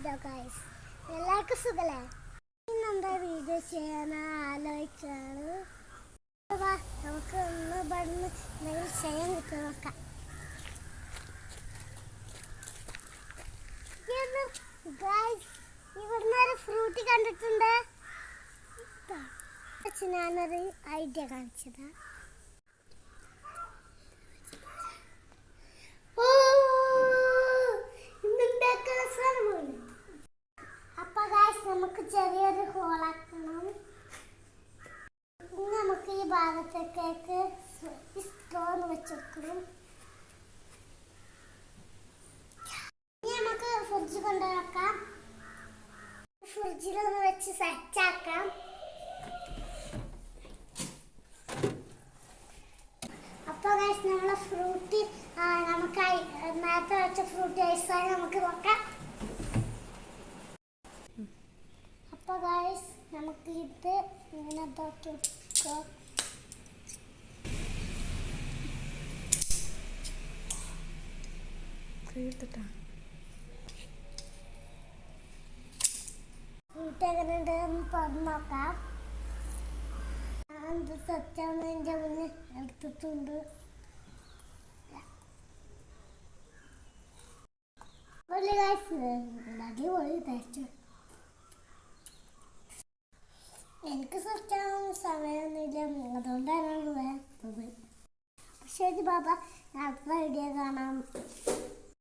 Hello guys, എല്ലാവർക്കും സുഖല്ലേ? ഇന്നെന്താ വീഡിയോ ചെയ്യാൻ ആലോചിച്ചാണ്. നമുക്ക് ഒന്ന് പറഞ്ഞ് എന്തെങ്കിലും ചെയ്യാൻ കിട്ടും നോക്കാം. ഗൈസ്, ഇവിടുന്ന് ഒരു ഫ്രൂട്ടി കണ്ടിട്ടുണ്ട്. ഞാനൊരു ഐഡിയ കാണിച്ചതാ. നമുക്ക് ചെറിയൊരു ഹോളാക്കണം. നമുക്ക് ഈ ഭാഗത്തേക്ക് സ്ട്രോന്ന് വെച്ചെടുക്കണം. ഇനി നമുക്ക് ഫ്രിഡ്ജ് കൊണ്ടുവെക്കാം. ഫ്രിഡ്ജിലൊന്ന് വെച്ച് സെറ്റാക്കാം. അപ്പോൾ ഗൈസ്, നമ്മളെ ഫ്രൂട്ടി നമുക്ക് നേരത്തെ വെച്ച ഫ്രൂട്ടി ഐസായി നമുക്ക് നോക്കാം. അപ്പോൾ ഗൈസ്, നമുക്ക് ഇത് ഇങ്ങനെ ഇതാക്കി വെക്കാം. ഫ്രൂട്ട് എങ്ങനെയുണ്ടെന്ന് തുറന്ന് നോക്കാം. ഞാൻ സെറ്റാവുന്നതിൻ്റെ മുന്നേ എടുത്തിട്ടുണ്ട്. അടിപൊളി ടേസ്റ്റ്. എനിക്ക് സെറ്റാവുന്ന സമയമൊന്നുമില്ല, അതുകൊണ്ടാണ് വേണ്ടത്. ശരി ബാബ, ഞാൻ അടുത്ത വീഡിയോ കാണാം.